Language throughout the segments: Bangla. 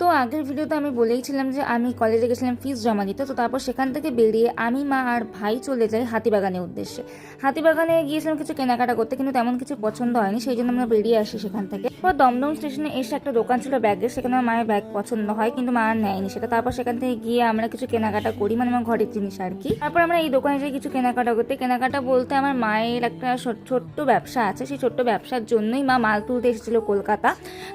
তো আগের ভিডিওতে আমি বলেইছিলাম যে আমি কলেজে গেছিলাম ফিস জমা দিতে। তো তারপর সেখান থেকে বেরিয়ে আমি, মা আর ভাই চলে যাই হাতিবাগানের উদ্দেশ্যে। হাতিবাগানে গিয়েছিলাম কিছু কেনাকাটা করতে, কিন্তু তেমন কিছু পছন্দ হয়নি, সেই জন্য আমরা বেরিয়ে আসি সেখান থেকে। পর দমদম স্টেশনে এসে একটা দোকান ছিল ব্যাগের, সেখানে আমার মায়ের ব্যাগ পছন্দ হয়, কিন্তু মা আর নেয়নি সেটা। তারপর সেখান থেকে গিয়ে আমরা কিছু কেনাকাটা করি, মানে আমার ঘরের জিনিস আর কি। তারপর আমরা এই দোকানে যাই কিছু কেনাকাটা করতে। কেনাকাটা বলতে আমার মায়ের একটা ছোট্ট ব্যবসা আছে, সেই ছোট্ট ব্যবসার জন্যই মা মাল তুলতে এসেছিল কলকাতা।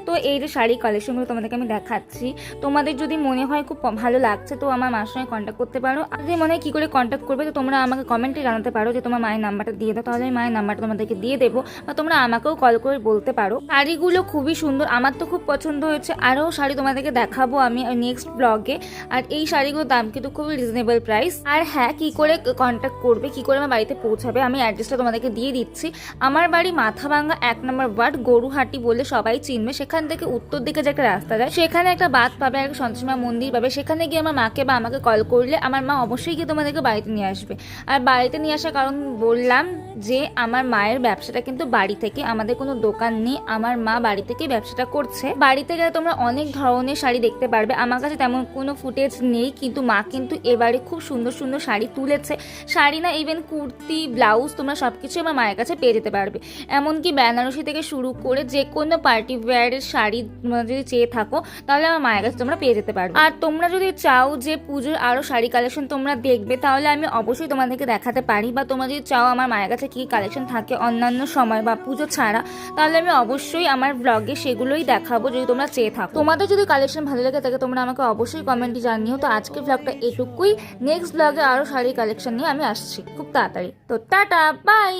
তো এই যে শাড়ি কালেকশনগুলো তোমাদেরকে আমি দেখাচ্ছি, তোমাদের যদি মনে হয় খুব ভালো লাগছে তো আমার মার সঙ্গে কন্ট্যাক্ট করতে পারো। আর যদি মনে হয় কী করে কন্ট্যাক্ট করবে তো তোমরা আমাকে কমেন্টে জানাতে পারো যে তোমার মায়ের নাম্বারটা দিয়ে দাও, তাহলে আমি মায়ের নাম্বারটা তোমাদেরকে দিয়ে দেবো, বা তোমরা আমাকেও কল করে বলতে পারো। শাড়িগুলো খুবই সুন্দর, আমার তো খুব পছন্দ হয়েছে। আরও শাড়ি তোমাদেরকে দেখাবো আমি নেক্সট ব্লগে। আর এই শাড়িগুলোর দাম কিন্তু খুবই রিজনেবল প্রাইস। আর হ্যাঁ, কী করে কন্ট্যাক্ট করবে, কী করে আমার বাড়িতে পৌঁছাবে, আমি অ্যাড্রেসটা তোমাদেরকে দিয়ে দিচ্ছি। আমার বাড়ি মাথাভাঙ্গা 1 নম্বর ওয়ার্ড, গরুহাটি বলে সবাই চিনবে। সেখান থেকে উত্তর দিকে যে একটা রাস্তা যায়, সেখানে একটা বাঁধ পাবে, একটা সন্তোষী মা মন্দির পাবে। সেখানে গিয়ে আমার মাকে বা আমাকে কল করলে আমার মা অবশ্যই গিয়ে তোমাদেরকে বাড়িতে নিয়ে আসবে। আর বাড়িতে নিয়ে আসার কারণ বললাম যে আমার মায়ের ব্যবসাটা কিন্তু বাড়ি থেকে, আমাদের কোনো দোকান নেই, আমার মা বাড়ি থেকে ব্যবসাটা করছে। বাড়িতে গেলে তোমরা অনেক ধরনের শাড়ি দেখতে পারবে। আমার কাছে তেমন কোনো ফুটেজ নেই, কিন্তু মা কিন্তু এবারে খুব সুন্দর সুন্দর শাড়ি তুলেছে। শাড়ি না, ইভেন কুর্তি, ব্লাউজ, তোমরা সব কিছু আমার মায়ের কাছে পেয়ে যেতে পারবে। এমনকি বেনারসি থেকে শুরু করে যে কোনো পার্টি ওয়্যারের শাড়ি তোমরা যদি চেয়ে থাকো তাহলে আমার মায়ের কাছে তোমরা পেয়ে যেতে পারবে। আর তোমরা যদি চাও যে পুজোর আরও শাড়ি কালেকশন তোমরা দেখবে, তাহলে আমি অবশ্যই তোমাদেরকে দেখাতে পারি। বা তোমরা যদি চাও আমার মায়ের কাছে কী কালেকশন থাকে অন্যান্য সময় বা পুজো ছাড়া, তাহলে আমি অবশ্যই আমার ব্লগে সেগুলোই দেখাবো যদি তোমরা চেয়ে থাকো। তোমাদের যদি কালেকশন ভালো লাগে থাকে তোমরা আমাকে অবশ্যই কমেন্টে জানিও। তো আজকের ব্লগটা এটুকুই, নেক্সট ব্লগে আরও শাড়ির কালেকশন নিয়ে আমি আসছি খুব তাড়াতাড়ি। তো টাটা, বাই।